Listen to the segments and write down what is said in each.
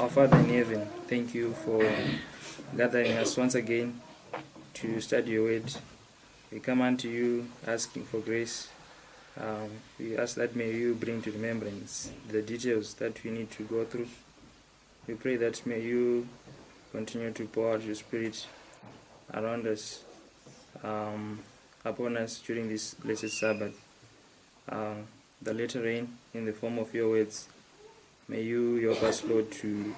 Our Father in heaven, thank you for gathering us once again to study your word. We come unto you asking for grace. We ask that may you bring to remembrance the details that we need to go through. We pray that may you continue to pour out your Spirit around us, upon us during this blessed Sabbath. The latter rain in the form of your words. May you help us, Lord, to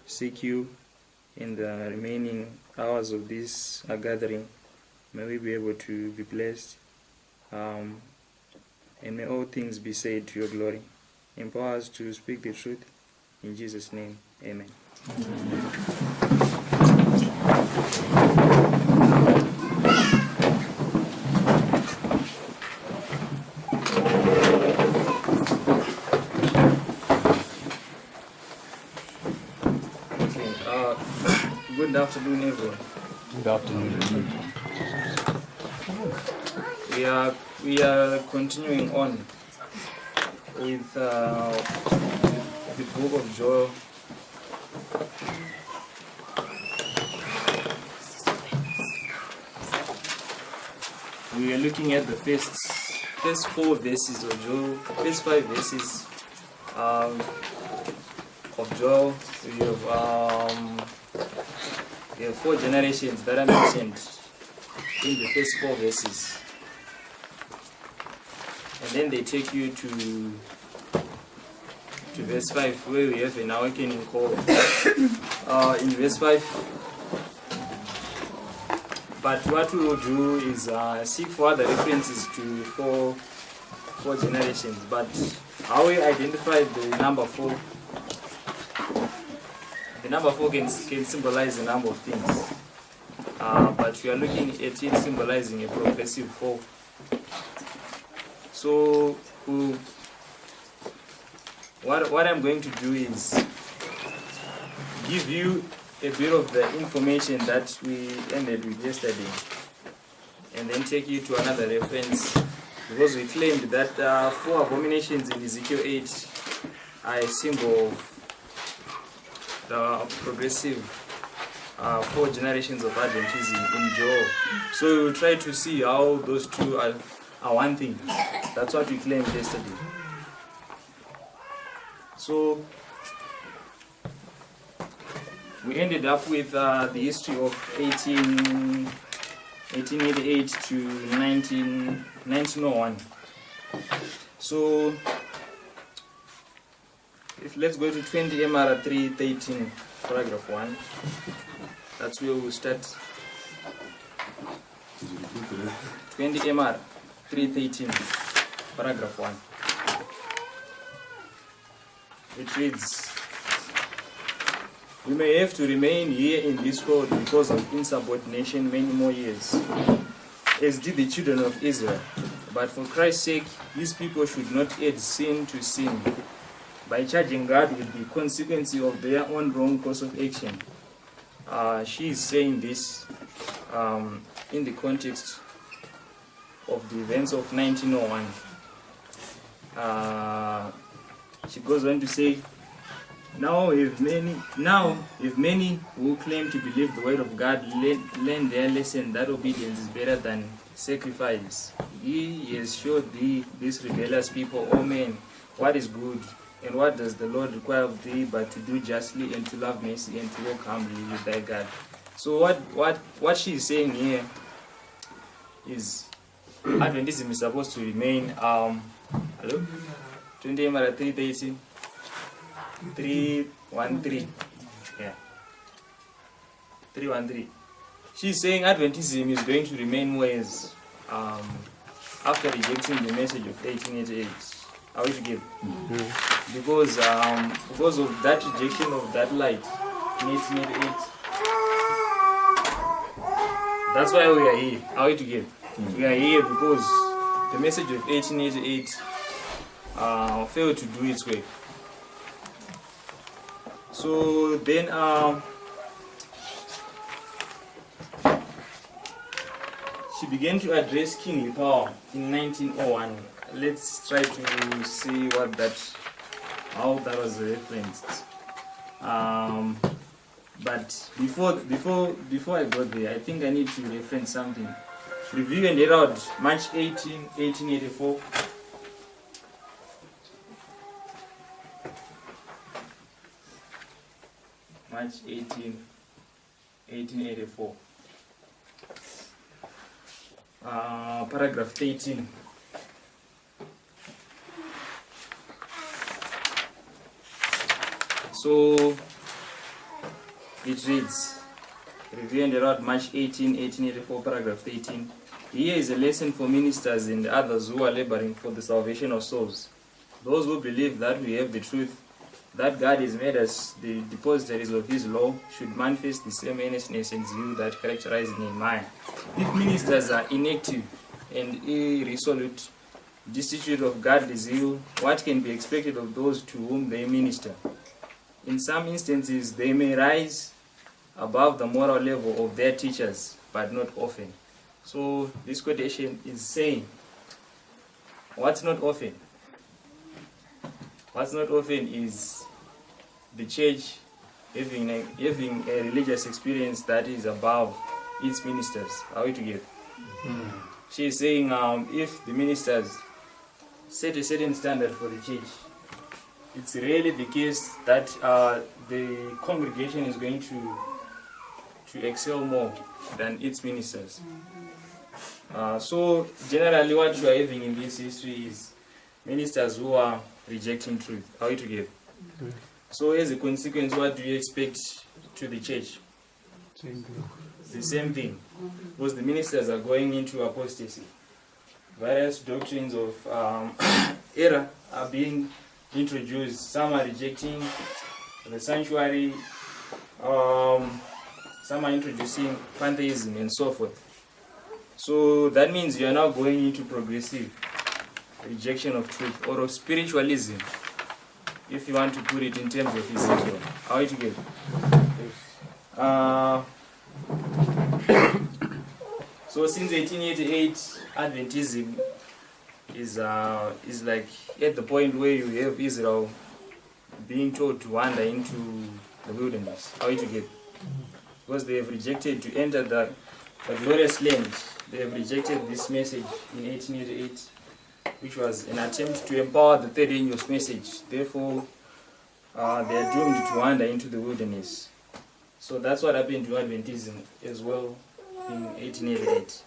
seek you in the remaining hours of this gathering. May we be able to be blessed, and may all things be said to your glory. Empower us to speak the truth. In Jesus' name, amen. Good afternoon, everyone. Good afternoon. We are continuing on with the book of Joel. We are looking at the first 4 verses of Joel, first 5 verses of Joel. We have 4 generations that are mentioned in the first 4 verses. And then they take you to verse 5, where we have an awakening call. In verse 5, but what we will do is seek for other references to 4 generations. But how we identify the number 4? The number 4 can symbolize a number of things, but we are looking at it symbolizing a progressive 4. So, what I'm going to do is give you a bit of the information that we ended with yesterday, and then take you to another reference, because we claimed that 4 abominations in Ezekiel 8 are a symbol of the progressive 4 generations of Adventism in Joel. So we will try to see how those two are one thing. That's what we claimed yesterday. So we ended up with the history of 1888 to 1901. So let's go to 20 MR 313, paragraph 1. That's where we'll start. 20 MR 313, paragraph 1. It reads, "We may have to remain here in this world because of insubordination many more years, as did the children of Israel. But for Christ's sake, these people should not add sin to sin by charging God with the consequence of their own wrong course of action." She is saying this in the context of the events of 1901. She goes on to say, Now if many who claim to believe the word of God learn their lesson that obedience is better than sacrifice, He has showed thee, these rebellious people, O man, what is good. And what does the Lord require of thee but to do justly and to love mercy and to walk humbly with thy God? So what she is saying here is Adventism is supposed to remain 20 MR 313 313. Yeah. 313. She's saying Adventism is going to remain whereas after rejecting the message of 1888. Are we together? Mm-hmm. Because of that rejection of that light in 1888, that's why we are here. Are we together? Mm-hmm. We are here because the message of 1888 failed to do its work. So then she began to address kingly power in 1901. Let's try to see how that was referenced. But before I got there, I think I need to reference something. Review and Herald, March 18, 1884. March 18, 1884. Paragraph 13. So it reads, Review and Herald, March 18, 1884, paragraph 13. Here is a lesson for ministers and others who are laboring for the salvation of souls. Those who believe that we have the truth, that God has made us the depositaries of His law, should manifest the same earnestness and zeal that characterized Nehemiah. If ministers are inactive and irresolute, destitute of godly zeal, what can be expected of those to whom they minister? In some instances, they may rise above the moral level of their teachers, but not often. So this quotation is saying, what's not often? What's not often is the church having a religious experience that is above its ministers. Are we together? She is saying if the ministers set a certain standard for the church, it's really the case that the congregation is going to excel more than its ministers. So generally what you are having in this history is ministers who are rejecting truth. Are we together? So as a consequence, what do you expect to the church? The same thing. Because the ministers are going into apostasy. Various doctrines of error are being introduced. Some are rejecting the sanctuary, some are introducing pantheism and so forth. So that means you are now going into progressive rejection of truth, or of spiritualism, if you want to put it in terms of Ezekiel. Are we together? So since 1888, Adventism is like at the point where you have Israel being told to wander into the wilderness. Are we together? Because they have rejected to enter the glorious land. They have rejected this message in 1888, which was an attempt to empower the third angel's message. Therefore, they are doomed to wander into the wilderness. So that's what happened to Adventism as well in 1888.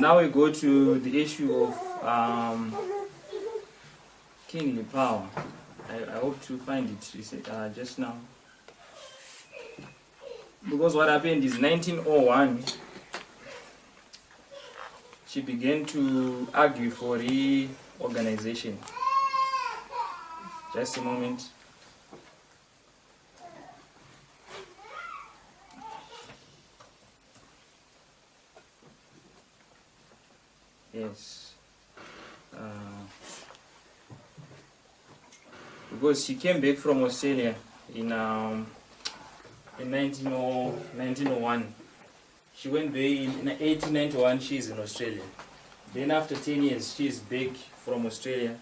Now we go to the issue of kingly power. I hope to find it just now. Because what happened is 1901, she began to argue for reorganization. Just a moment. Yes. Because she came back from Australia in 1901. She went there in 1891, she is in Australia. Then after 10 years, she is back from Australia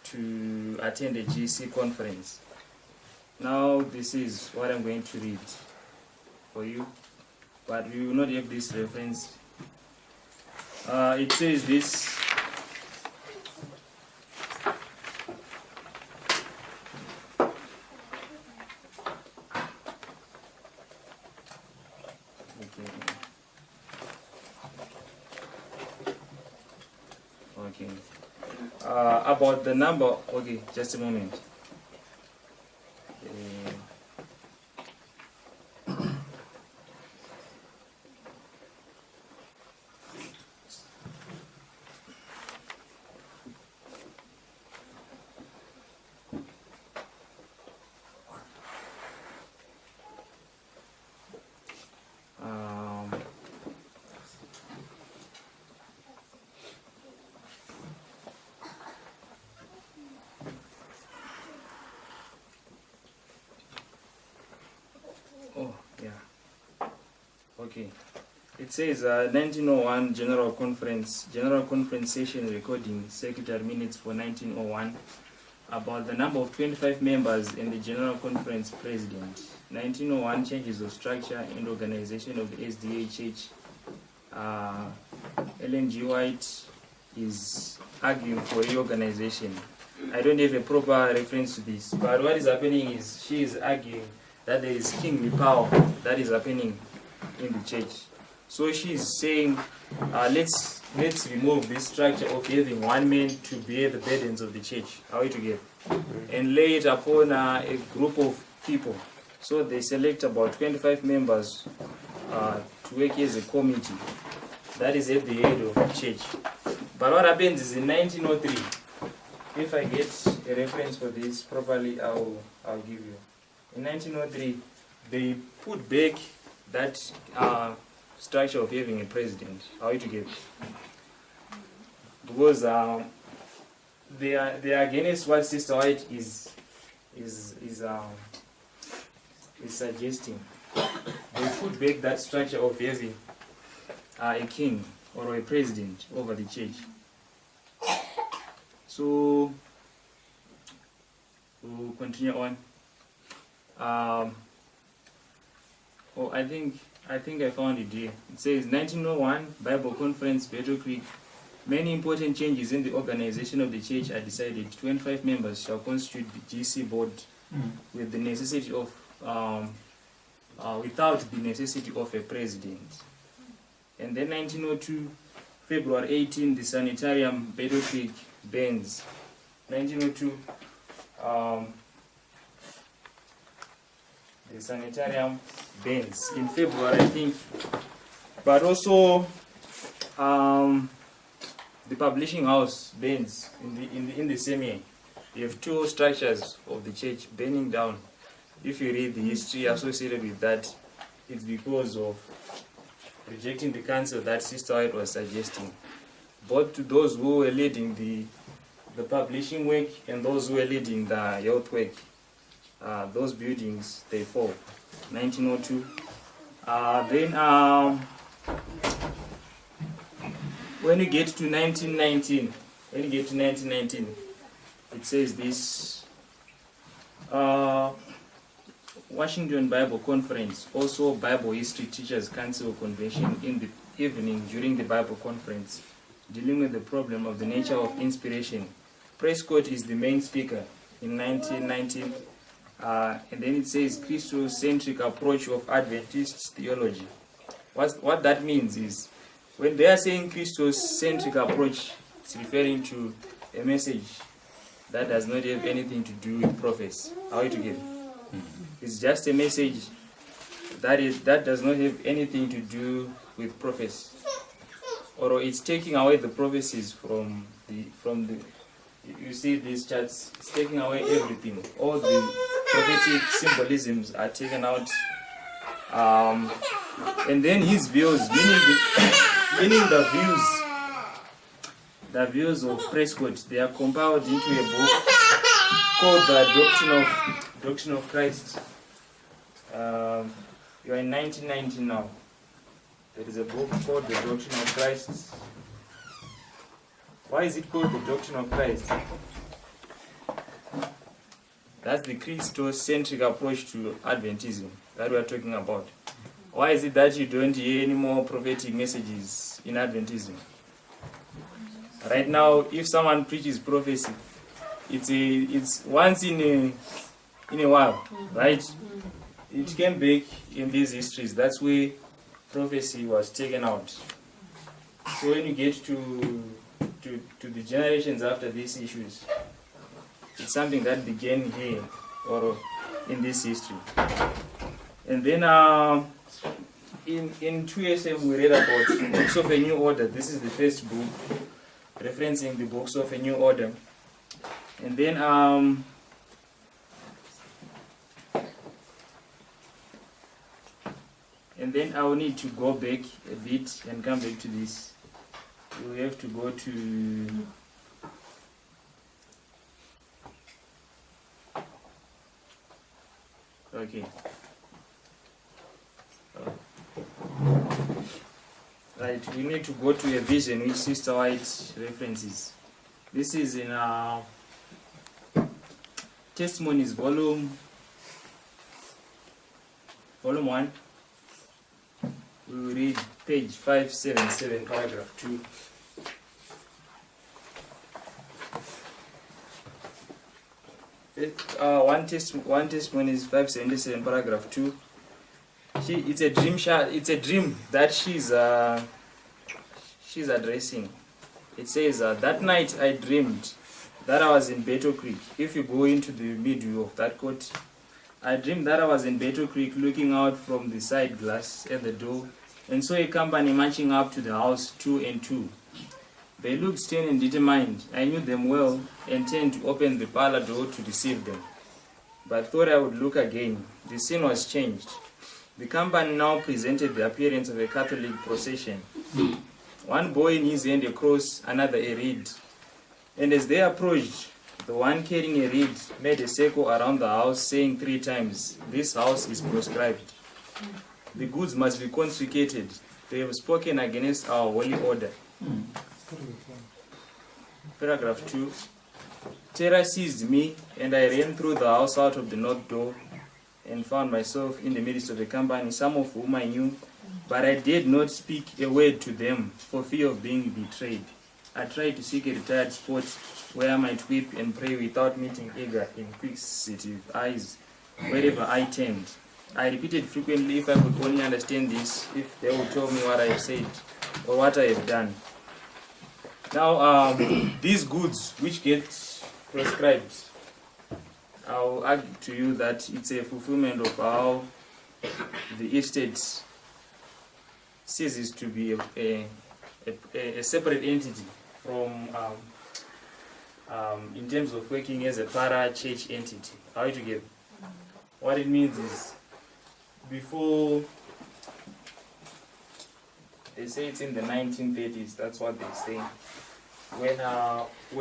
to attend a GC conference. Now this is what I'm going to read for you, but we will not have this reference. It says this. Okay. About the number. Okay, just a moment. Oh, yeah. Okay. It says 1901 General Conference session recording, secretary minutes for 1901. about the number of 25 members and the General Conference President. 1901 changes of structure and organization of the SDA Church. Ellen G. White is arguing for reorganization. I don't have a proper reference to this, but what is happening is she is arguing that there is kingly power that is happening in the church. So she is saying, let's remove this structure of having one man to bear the burdens of the church. Are we together? And lay it upon a group of people. So they select about 25 members to work as a committee that is at the head of the church. But what happens is in 1903, if I get a reference for this properly, I'll give you. In 1903, they put back that structure of having a president. How are you together? Because they are against what Sister White is suggesting. They put back that structure of having a king or a president over the church. So we'll continue on. I think I found it here. It says 1901 Bible Conference, Battle Creek. Many important changes in the organization of the church are decided. 25 members shall constitute the GC board with the necessity of without the necessity of a president. And then 1902 February 18, the sanitarium Battle Creek bans. 1902 the sanitarium bans in February, I think. But also the publishing house bans in the same year. You have two structures of the church burning down. If you read the history associated with that, it's because of rejecting the counsel that Sister White was suggesting. Both to those who were leading the publishing work and those who were leading the youth work, those buildings, they fall. 1902. Then when you get to 1919, it says this. Washington Bible Conference, also Bible History Teachers Council Convention in the evening during the Bible Conference, dealing with the problem of the nature of inspiration. Prescott is the main speaker in 1919, and then it says Christocentric approach of Adventist theology. What that means is, when they are saying Christocentric approach, it's referring to a message that does not have anything to do with prophecy. How are you together? It's just a message that does not have anything to do with prophecy, or it's taking away the prophecies from the. You see these charts. It's taking away everything. All the prophetic symbolisms are taken out, and then his views, meaning the views of Prescott, they are compiled into a book called the Doctrine of Christ. You are in 1919 now. There is a book called the Doctrine of Christ. Why is it called the Doctrine of Christ? That's the Christocentric approach to Adventism that we are talking about. Why is it that you don't hear any more prophetic messages in Adventism? Right now, if someone preaches prophecy, it's once in a while, right? It came back in these histories. That's where prophecy was taken out. So when you get to the generations after these issues, it's something that began here or in this history. And then in 2SM we read about Books of a New Order. This is the first book referencing the Books of a New Order. And then I will need to go back a bit and come back to this. We have to go to okay. Right, we need to go to a vision which Sister White references. This is in Testimonies, volume 1. We will read page 577, paragraph 2. One testimony is 577, paragraph 2. It's a dream. It's a dream that she's addressing. It says, that night I dreamed that I was in Beto Creek. If you go into the middle of that quote, I dreamed that I was in Beto Creek looking out from the side glass at the door and saw a company marching up to the house 2 and 2. They looked stern and determined. I knew them well and turned to open the parlor door to receive them, but thought I would look again. The scene was changed. The company now presented the appearance of a Catholic procession. One boy in his hand a cross, another a reed. And as they approached, the one carrying a reed made a circle around the house, saying 3 times, "This house is proscribed. The goods must be confiscated. They have spoken against our holy order." Paragraph 2. Terror seized me, and I ran through the house out of the north door and found myself in the midst of a company, some of whom I knew, but I dared not speak a word to them for fear of being betrayed. I tried to seek a retired spot where I might weep and pray without meeting eager, inquisitive eyes wherever I turned. I repeated frequently, if I could only understand this, if they would tell me what I have said or what I have done. Now, these goods which get prescribed, I'll argue to you that it's a fulfillment of how the estate ceases to be a separate entity from, in terms of working as a para-church entity. Are you together? What it means is, before, they say it's in the 1930s, that's what they say. When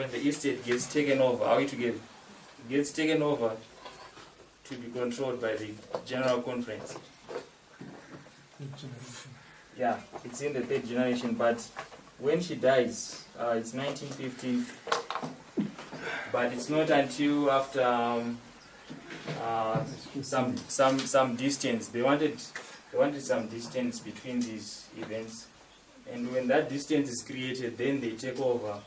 the estate gets taken over, are we together? Gets taken over to be controlled by the General Conference. Yeah, it's in the 3rd generation, but when she dies, it's 1950, but it's not until after some distance. They wanted some distance between these events. And when that distance is created, then they take over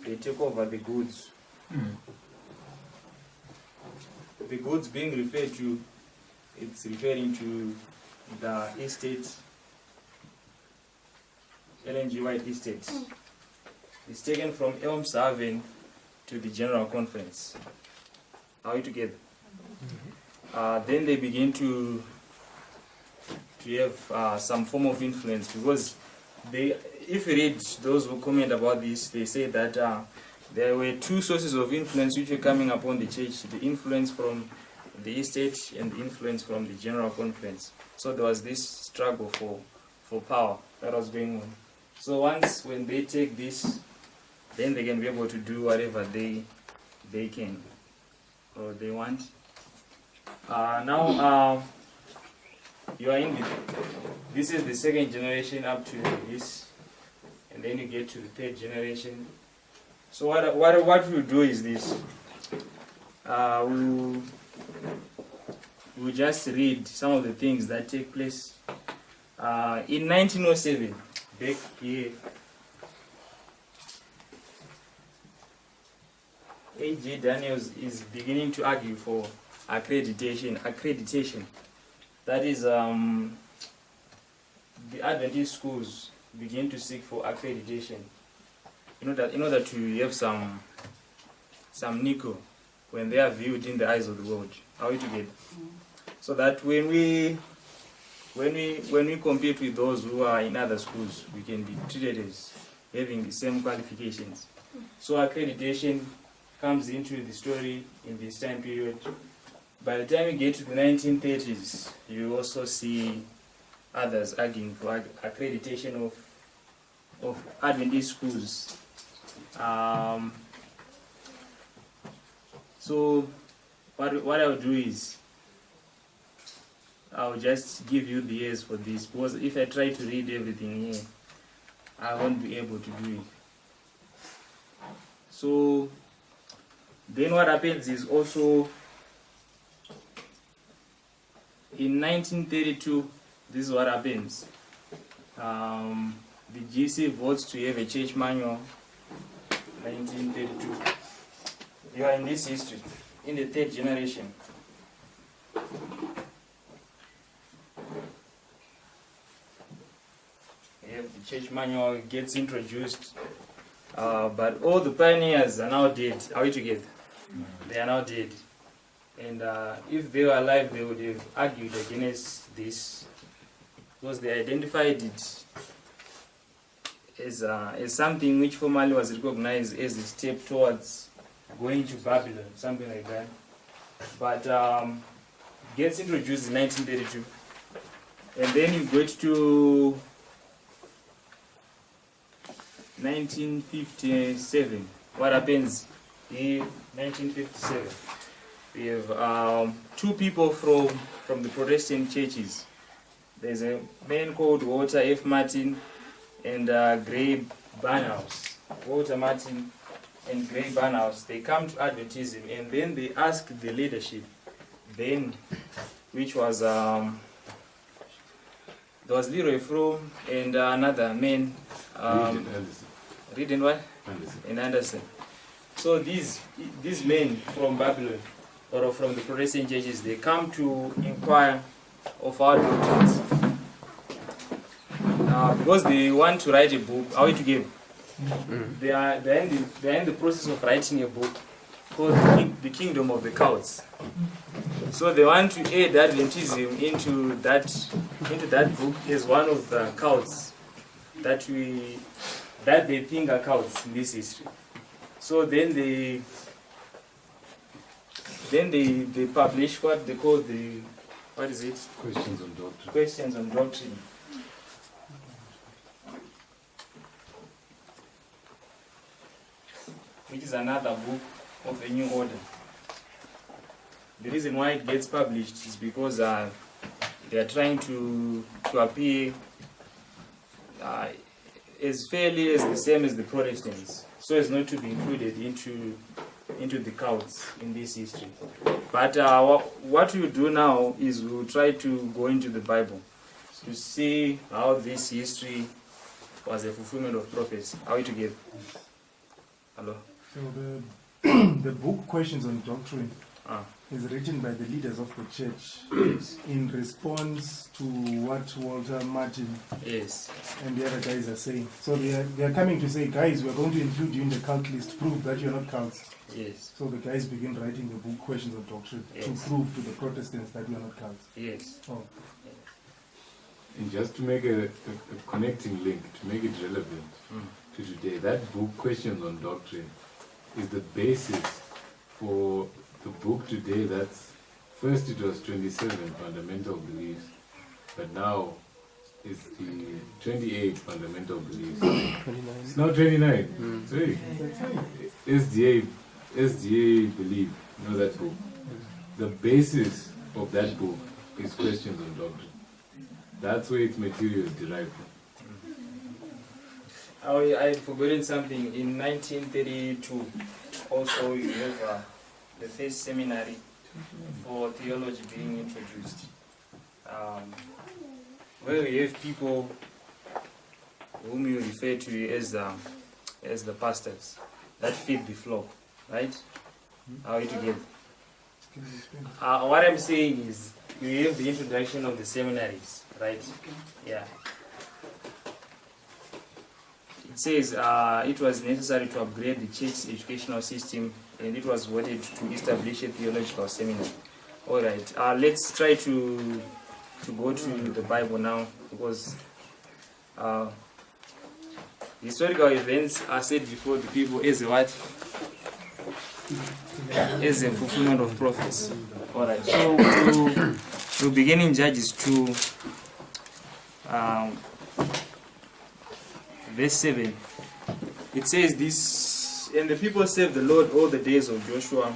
the goods. The goods being referred to, it's referring to the estate, LNG White Estate. It's taken from Elms Haven to the General Conference. Are we together? Then they begin to have some form of influence, because if you read those who comment about this, they say that there were 2 sources of influence which were coming upon the church: the influence from the estate and the influence from the General Conference. So there was this struggle for power that was going on. So when they take this, then they can be able to do whatever they can or they want. Now you are in this is the 2nd generation up to this, and then you get to the 3rd generation. So what we'll do is this. We'll just read some of the things that take place. In 1907, back here, A.J. Daniels is beginning to argue for accreditation. That is, the Adventist schools begin to seek for accreditation in order to have some nickel when they are viewed in the eyes of the world. Are we together? So that when we compete with those who are in other schools, we can be treated as having the same qualifications. So accreditation comes into the story in this time period. By the time you get to the 1930s, you also see others arguing for accreditation of Adventist schools. So what I'll do is I'll just give you the years for this, because if I try to read everything here, I won't be able to do it. So Then what happens is also in 1932, this is what happens. The GC votes to have a church manual. 1932. You are in this history, in the third generation. The church manual gets introduced, but all the pioneers are now dead. Are we together? They are now dead. And if they were alive, they would have argued against this, because they identified it as something which formerly was recognized as a step towards going to Babylon, something like that. But gets introduced in 1932. And then you go to 1957. What happens in 1957? We have two people from the Protestant churches. There's a man called Walter F. Martin and Gray Barnhouse. Walter Martin and Gray Barnhouse, they come to Adventism, and then they ask the leadership, then, which was there was Leroy Fromm and another man, Reed and what? Anderson. And Anderson. So these men from Babylon, or from the Protestant churches, they come to inquire of our doctrines. Because they want to write a book. Are we together? They are in the process of writing a book called The Kingdom of the Cows. So they want to add Adventism into that book as one of the cults that they think are cults in this history. So then they publish what they call Questions on Doctrine. Questions on Doctrine. Which is another book of a new order. The reason why it gets published is because they are trying to appear as fairly as the same as the Protestants, so as not to be included into the cults in this history. But what we do now is we'll try to go into the Bible to see how this history was a fulfillment of prophecy. Are we together? Hello? So the book Questions on Doctrine is written by the leaders of the church in response to what Walter Martin and the other guys are saying. So they are coming to say, guys, we're going to include you in the cult list, prove that you're not cults. Yes. So the guys begin writing the book Questions on Doctrine to prove to the Protestants that we are not cults. Yes. Oh. And just to make a connecting link, to make it relevant to today, that book, Questions on Doctrine, is the basis for the book today. That's first it was 27 fundamental beliefs, but now it's the 28 fundamental beliefs. 29. It's not 29. Sorry. SDA belief. You know that book. The basis of that book is Questions on Doctrine. That's where its material is derived from. I had forgotten something. In 1932, also you have the first seminary for theology being introduced, where you have people whom you refer to as the pastors that feed the flock, right? Are we together? What I'm saying is you have the introduction of the seminaries, right? Yeah. It says it was necessary to upgrade the church's educational system, and it was voted to establish a theological seminary. All right, let's try to go to the Bible now, because historical events are said before the people as a what? As a fulfillment of prophecy. All right, so we'll begin in Judges 2. Verse 7, it says this, and the people served the Lord all the days of Joshua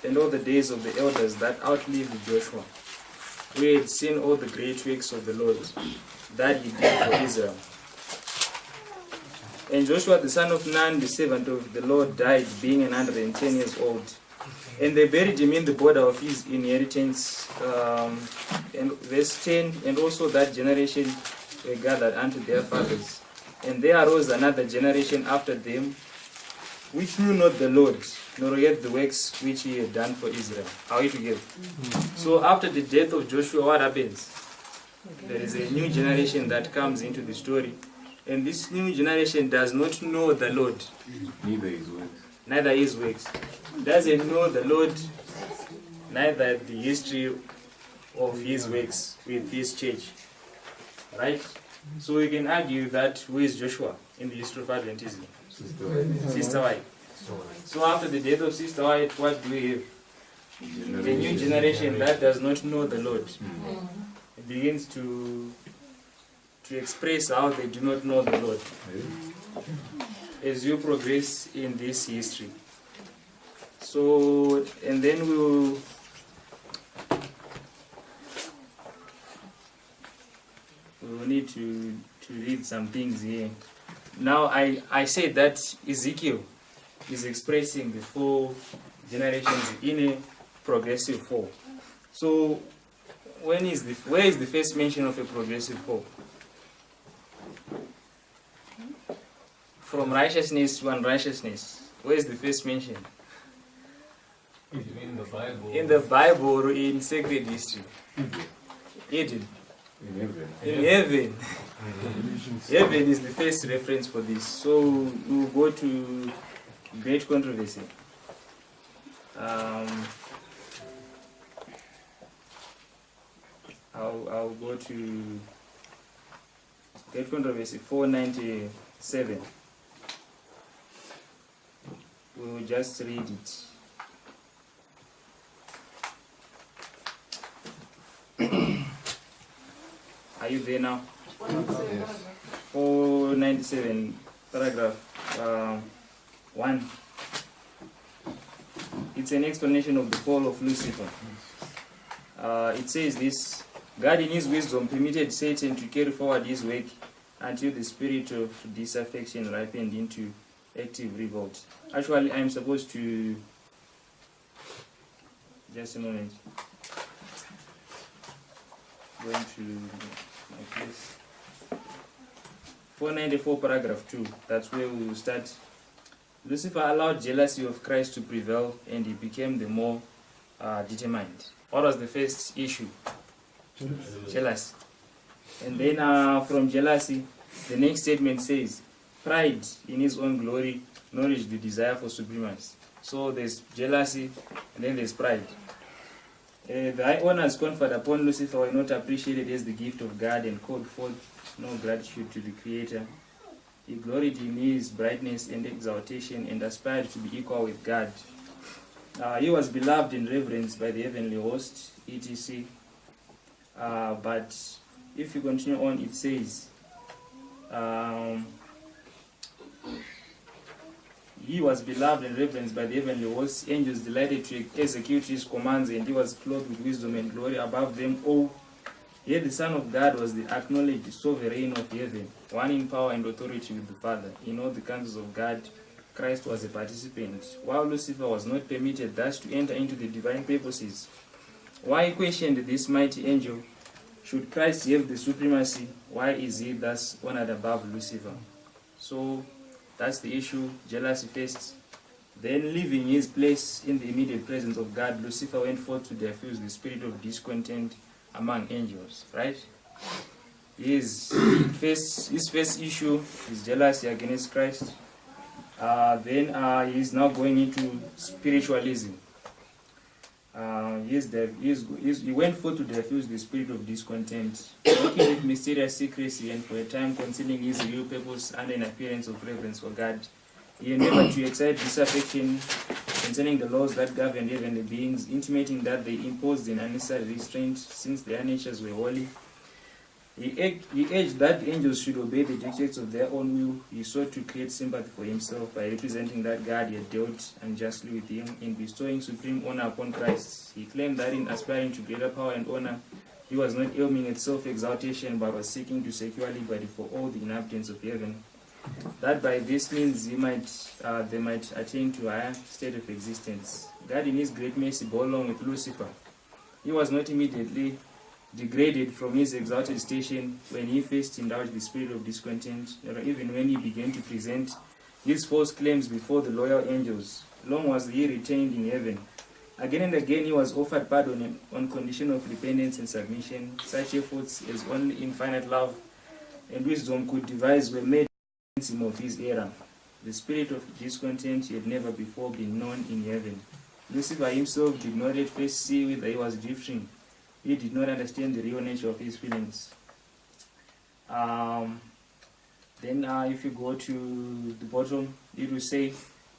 and all the days of the elders that outlived Joshua. We had seen all the great works of the Lord that he did for Israel. And Joshua the son of Nun, the servant of the Lord, died being 110 years old, And they buried him in the border of his inheritance. And verse 10, and also that generation were gathered unto their fathers. And there arose another generation after them, which knew not the Lord, nor yet the works which he had done for Israel. Are we together? So after the death of Joshua, what happens? There is a new generation that comes into the story. And this new generation does not know the Lord. Neither his works. Neither his works. Doesn't know the Lord, neither the history of his works with his church. Right? So we can argue that who is Joshua in the history of Adventism? Sister White. So after the death of Sister White, what do we have? The new generation that does not know the Lord. It begins to express how they do not know the Lord. As you progress in this history. So, and then we'll need to read some things here. Now, I said that Ezekiel is expressing the 4 generations in a progressive 4. So, where is the first mention of a progressive 4? From righteousness to unrighteousness. Where is the first mention? In the Bible. In the Bible or in sacred history? Eden. In heaven. In heaven. Heaven is the first reference for this. So we'll go to great controversy. I'll go to great controversy 497. We'll just read it. Are you there now? 497, paragraph 1. It's an explanation of the fall of Lucifer. It says this: God in his wisdom permitted Satan to carry forward his work until the spirit of disaffection ripened into active revolt. Actually, I'm supposed to... Just a moment. Going to my place. 494, paragraph 2. That's where we will start. Lucifer allowed jealousy of Christ to prevail, and he became the more determined. What was the first issue? Jealousy. And then from jealousy, the next statement says, pride in his own glory nourished the desire for supremacy. So there's jealousy, and then there's pride. The high honors conferred upon Lucifer were not appreciated as the gift of God and called forth no gratitude to the Creator. He gloried in his brightness and exaltation and aspired to be equal with God. He was beloved and reverenced by the heavenly host, etc. But if you continue on, it says, he was beloved and reverenced by the heavenly hosts. Angels delighted to execute his commands, and he was clothed with wisdom and glory above them all. Yet the Son of God was the acknowledged sovereign of heaven, one in power and authority with the Father. In all the counsels of God, Christ was a participant, while Lucifer was not permitted thus to enter into the divine purposes. Why questioned this mighty angel? Should Christ have the supremacy, why is he thus honored above Lucifer? So that's the issue, jealousy first. Then, leaving his place in the immediate presence of God, Lucifer went forth to diffuse the spirit of discontent among angels, right? His first issue is jealousy against Christ. Then he is now going into spiritualism. He went forth to diffuse the spirit of discontent, working with mysterious secrecy and for a time concealing his real purpose under an appearance of reverence for God. He endeavored to excite disaffection concerning the laws that govern heavenly beings, intimating that they imposed an unnecessary restraint since their natures were holy. He urged that the angels should obey the dictates of their own will. He sought to create sympathy for himself by representing that God had dealt unjustly with him in bestowing supreme honor upon Christ. He claimed that in aspiring to greater power and honor, he was not aiming at self-exaltation but was seeking to secure liberty for all the inhabitants of heaven. that by this means they might attain to a higher state of existence. God in his great mercy bore along with Lucifer. He was not immediately degraded from his exalted station when he first indulged the spirit of discontent, or even when he began to present his false claims before the loyal angels. Long was he retained in heaven. Again and again he was offered pardon on condition of repentance and submission. Such efforts as only infinite love and wisdom could devise were made him of his era. The spirit of discontent had never before been known in heaven. Lucifer himself did not at first see whither he was drifting. He did not understand the real nature of his feelings. Then if you go to the bottom, it will say,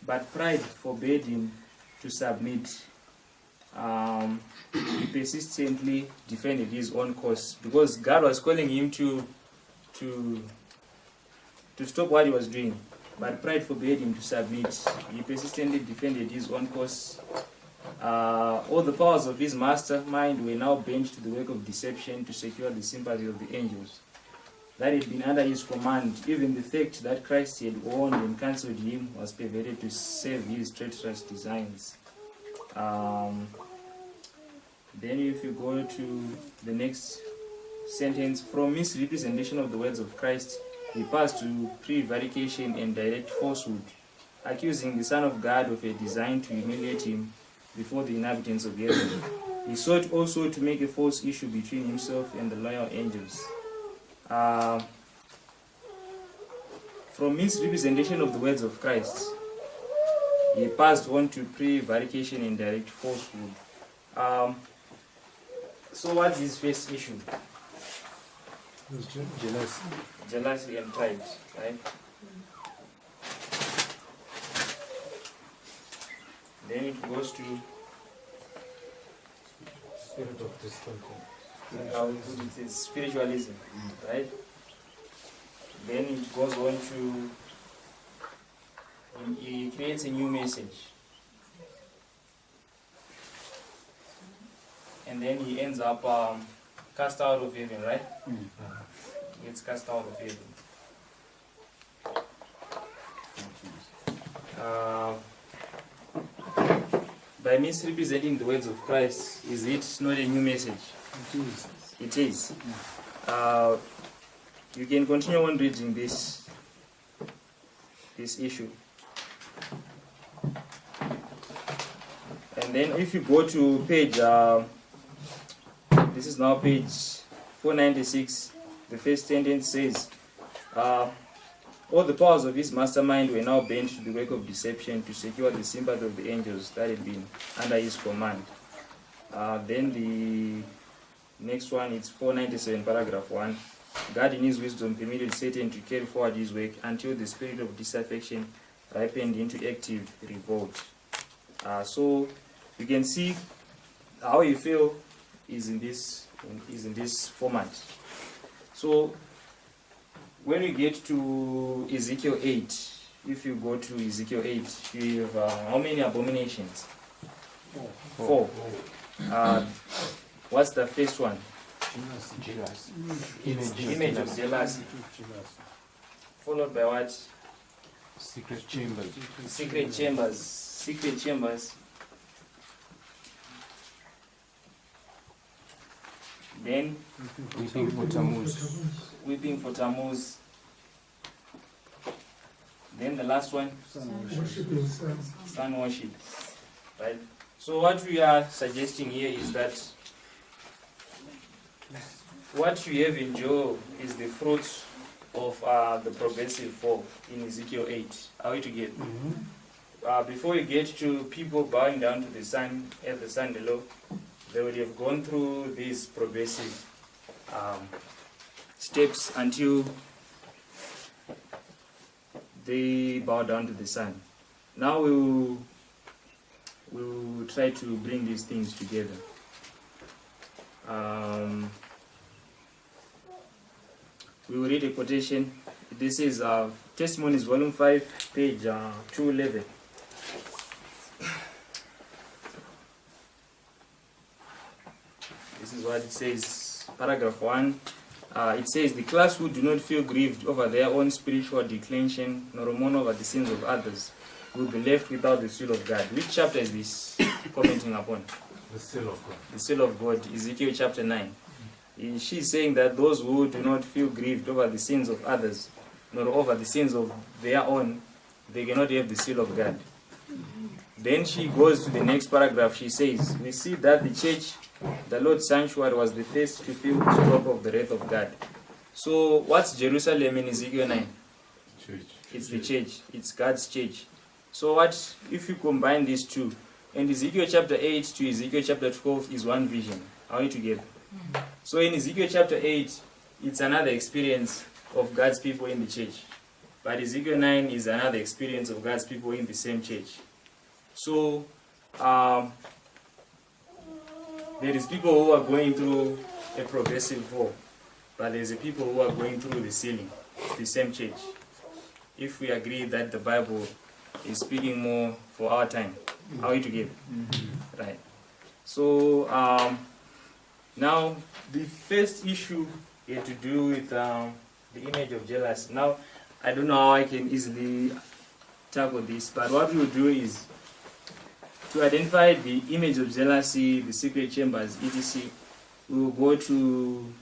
but pride forbade him to submit. He persistently defended his own cause because God was calling him to stop what he was doing, but pride forbade him to submit. He persistently defended his own cause. All the powers of his mastermind were now bent to the work of deception to secure the sympathy of the angels that had been under his command. Even the fact that Christ had warned and cancelled him was perverted to serve his treacherous designs. Then if you go to the next sentence, from misrepresentation of the words of Christ, he passed to prevarication and direct falsehood, accusing the Son of God of a design to humiliate him before the inhabitants of heaven. He sought also to make a false issue between himself and the loyal angels. From misrepresentation of the words of Christ, he passed on to prevarication and direct falsehood. So what's his first issue? Jealousy. Jealousy and pride, right? Then it goes to Spirit of discontent. it is spiritualism, right? Then it goes on to he creates a new message. And then he ends up cast out of heaven, right? He gets cast out of heaven. By misrepresenting the words of Christ, is it not a new message? It is. You can continue on reading this issue. And then if you go to page, this is now page 496, the first sentence says, all the powers of his mastermind were now bent to the work of deception to secure the sympathy of the angels that had been under his command. Then the next one, it's 497, paragraph 1. God in his wisdom permitted Satan to carry forward his work until the spirit of disaffection ripened into active revolt. So you can see how you feel is in this format. So when we get to Ezekiel 8, if you go to Ezekiel 8, you have how many abominations? 4. What's the first one? Image of jealousy. Followed by what? Secret chambers. Secret chambers. Secret chambers. Then Weeping for Tammuz. weeping for Tammuz. Then the last one, sun worship. Right? So what we are suggesting here is that what you have in Job is the fruit of the progressive fall in Ezekiel 8. Are we together? Before you get to people bowing down to the sun, at the sun below, they would have gone through these progressive steps until they bow down to the sun. Now we'll try to bring these things together. We will read a quotation. This is Testimonies, Volume 5, page 211. This is what it says, paragraph 1. It says, the class who do not feel grieved over their own spiritual declension, nor mourn over the sins of others, will be left without the seal of God. Which chapter is this commenting upon? The seal of God. The seal of God, Ezekiel chapter 9. She's saying that those who do not feel grieved over the sins of others, nor over the sins of their own, they cannot have the seal of God. Then she goes to the next paragraph. She says, we see that the church, the Lord's sanctuary, was the first to feel the stroke of the wrath of God. So what's Jerusalem in Ezekiel 9? Church. It's the church. It's God's church. So what if you combine these two? And Ezekiel chapter 8 to Ezekiel chapter 12 is one vision. Are we together? So in Ezekiel chapter 8, it's another experience of God's people in the church. But Ezekiel 9 is another experience of God's people in the same church. So there is people who are going through a progressive fall, but there's a people who are going through the ceiling, the same church. If we agree that the Bible is speaking more for our time, are we together? Mm-hmm. Right. So now the first issue had to do with the image of jealousy. Now I don't know how I can easily tackle this, but what we'll do is to identify the image of jealousy, the secret chambers, etc. We will go to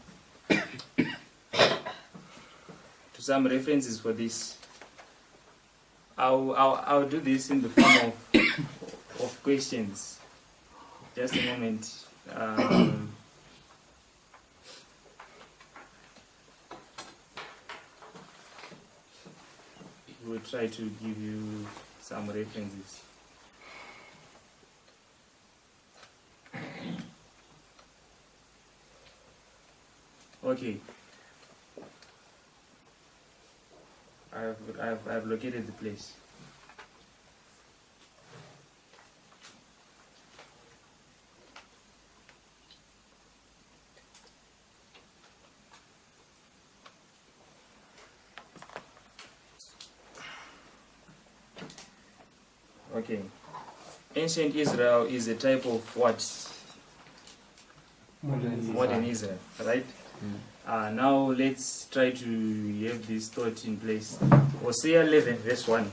some references for this. I'll do this in the form of questions. Just a moment. We'll try to give you some references. Okay. I've located the place. Okay. Ancient Israel is a type of what? Modern Israel, right? Now let's try to have this thought in place. Hosea 11 verse 1.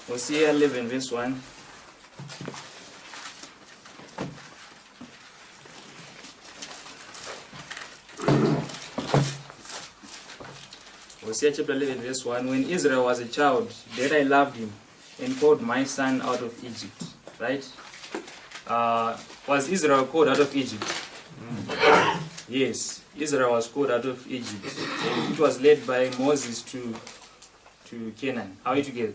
Hosea 11 verse 1. Hosea chapter 11 verse 1. When Israel was a child, then I loved him and called my son out of Egypt. Right? Was Israel called out of Egypt? Yes, Israel was called out of Egypt. And it was led by Moses to Canaan. Are we together?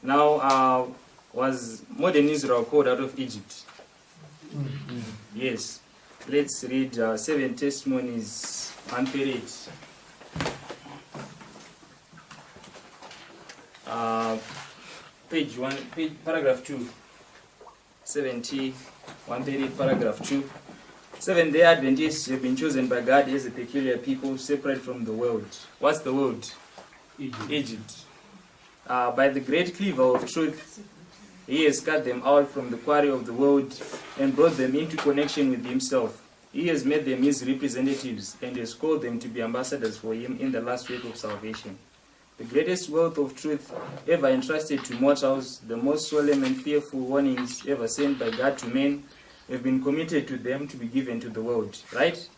Now, was modern Israel called out of Egypt? Yes. Let's read 7 Testimonies 1:38. Page 1, paragraph 2. 70, 138, paragraph 2. 7th-day Adventists have been chosen by God as a peculiar people separate from the world. What's the world? Egypt. By the great cleaver of truth, he has cut them out from the quarry of the world and brought them into connection with himself. He has made them his representatives and has called them to be ambassadors for him in the last work of salvation. The greatest wealth of truth ever entrusted to mortals, the most solemn and fearful warnings ever sent by God to men, have been committed to them to be given to the world. Right?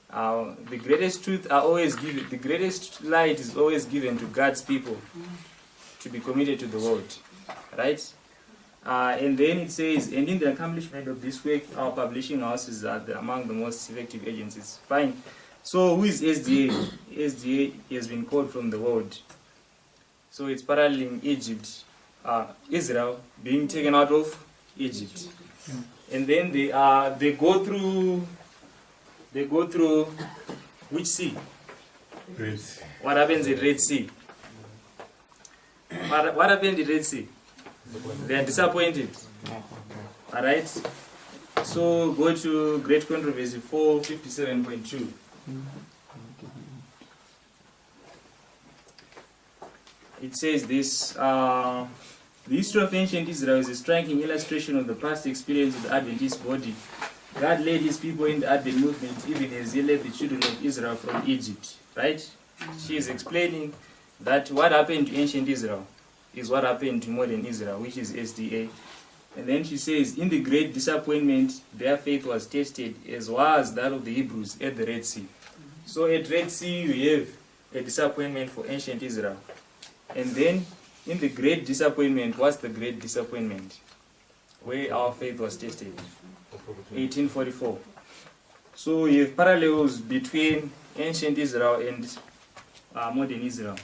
The greatest truth are always given. The greatest light is always given to God's people to be committed to the world. Right? And then it says, and in the accomplishment of this work, our publishing houses are among the most effective agencies. Fine. So who is SDA? SDA has been called from the world. So it's paralleling Egypt, Israel being taken out of Egypt, and then they go through which sea? Red Sea. What happens at Red Sea? What happened at Red Sea? They are disappointed. All right. So go to Great Controversy 457.2. It says this, the history of ancient Israel is a striking illustration of the past experience of the Adventist body God led his people in the Advent movement, even as he led the children of Israel from Egypt. Right? She is explaining that what happened to ancient Israel is what happened to modern Israel, which is SDA. And then she says, in the great disappointment, their faith was tested, as was that of the Hebrews at the Red Sea. So at Red Sea, you have a disappointment for ancient Israel. And then, in the great disappointment, what's the great disappointment? Where our faith was tested. 1844. So you have parallels between ancient Israel and modern Israel.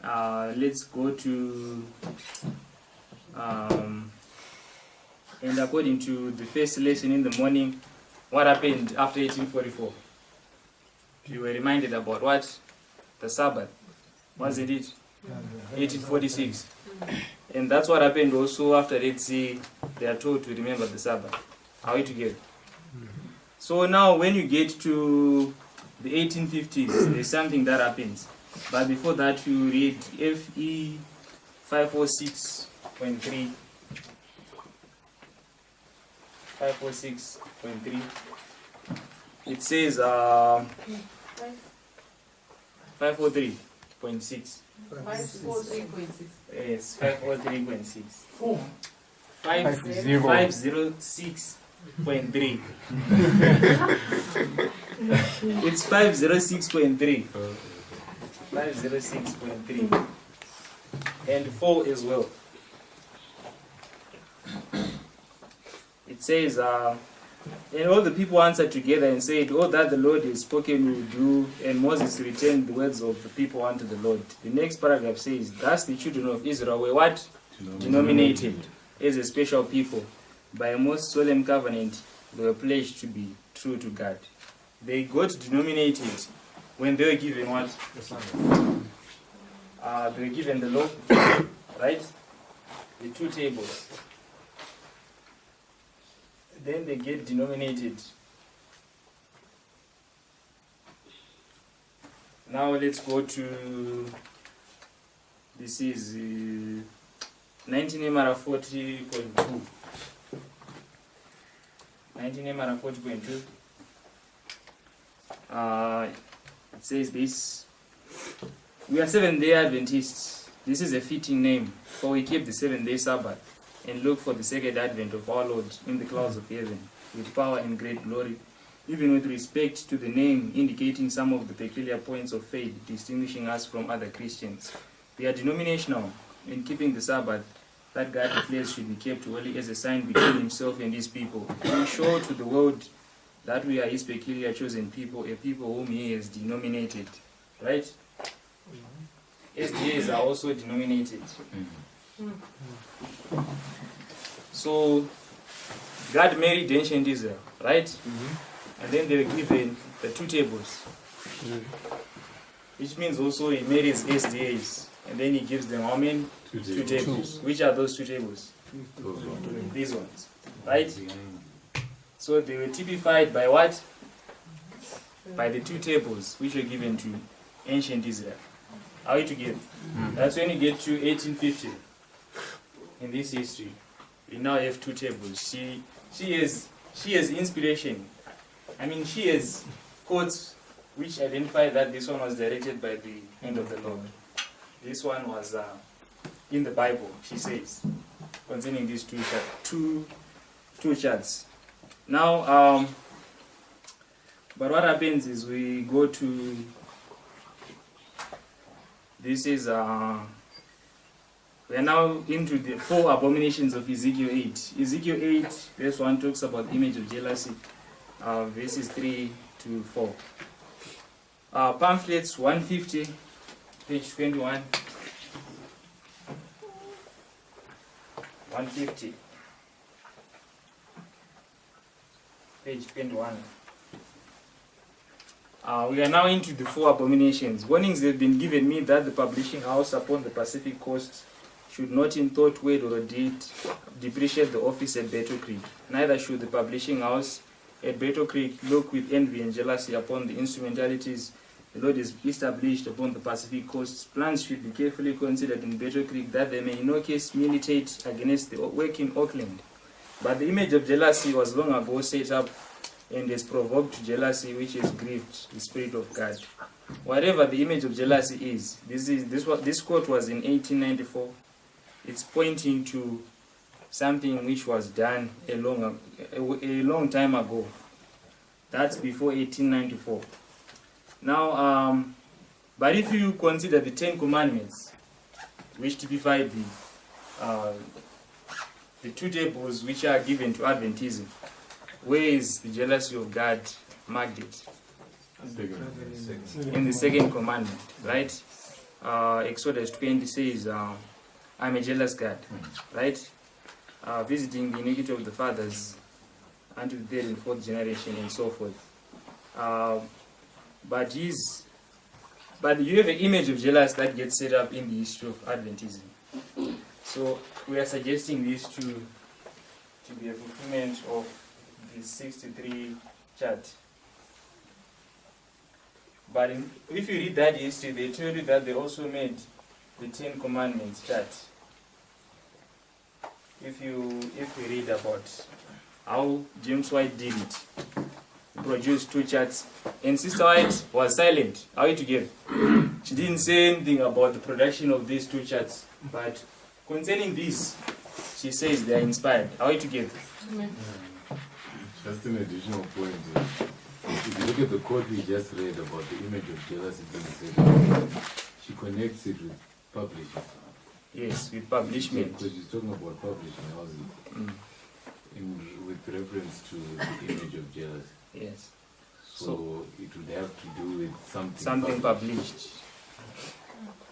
Let's go to, and according to the first lesson in the morning, what happened after 1844? You were reminded about what? The Sabbath. Wasn't it? 1846. And that's what happened also after Red Sea. They are told to remember the Sabbath. Are we together? So now when you get to the 1850s, there's something that happens. But before that, you read FE 546.3. 546.3. It says 543.6. 543.6. Yes, 543.6. 50. 506.3. It's 506.3. 506.3. And 4 as well. It says, and all the people answered together and said, all that the Lord has spoken will do. And Moses returned the words of the people unto the Lord. The next paragraph says, thus the children of Israel were what? Denominated as a special people. By a most solemn covenant, they were pledged to be true to God. They got denominated when they were given what? They were given the law, right? The 2 tables. Then they get denominated. Now let's go to, this is 19 Emara 40.2. 19 Emara 40.2. It says this: we are Seventh-day Adventists. This is a fitting name, for we keep the 7-day Sabbath and look for the second advent of our Lord in the clouds of heaven, with power and great glory, even with respect to the name, indicating some of the peculiar points of faith distinguishing us from other Christians. We are denominational in keeping the Sabbath that God declares should be kept holy as a sign between himself and his people, to show to the world that we are his peculiar chosen people, a people whom he has denominated. Right? SDAs are also denominated. So, God married ancient Israel, right? And then they were given the 2 tables. Which means also he marries SDAs. And then he gives them how many? 2 tables. Which are those 2 tables? These ones. Right? So they were typified by what? By the 2 tables which were given to ancient Israel. Are we together? That's when you get to 1850. In this history, we now have 2 tables. She has inspiration. I mean, she has quotes which identify that this one was directed by the hand of the Lord. This one was in the Bible, she says, concerning these two charts. Now, but what happens is we go to, this is, we are now into the 4 abominations of Ezekiel 8. Ezekiel 8, verse 1 talks about the image of jealousy, verses 3 to 4. Pamphlets 150, page 21. 150, page 21. We are now into the 4 abominations. Warnings have been given me that the publishing house upon the Pacific coast should not in thought, word, or deed depreciate the office at Battle Creek. Neither should the publishing house at Battle Creek look with envy and jealousy upon the instrumentalities the Lord has established upon the Pacific coast. Plans should be carefully considered in Battle Creek that they may in no case militate against the work in Auckland. But the image of jealousy was long ago set up and has provoked jealousy, which has grieved the Spirit of God. Whatever the image of jealousy is, this quote was in 1894. It's pointing to something which was done a long time ago. That's before 1894. Now, but if you consider the 10 Commandments, which typify the two tables which are given to Adventism, where is the jealousy of God marked it? In the second commandment, right? Exodus 20 says, I'm a jealous God, right? Visiting the iniquity of the fathers unto the third and fourth generation and so forth. But you have an image of jealousy that gets set up in the history of Adventism. So we are suggesting this to be a fulfillment of the 63 chart. But if you read that history, they tell you that they also made the 10 Commandments chart. If you read about how James White did it, he produced 2 charts, and Sister White was silent. Are we together? She didn't say anything about the production of these 2 charts, but concerning this, she says they are inspired. Are we together? Just an additional point. If you look at the quote we just read about the image of jealousy being said, she connects it with publishing. Yes, with publishment. Because she's talking about publishing houses with reference to the image of jealousy. Yes. So it would have to do with something published.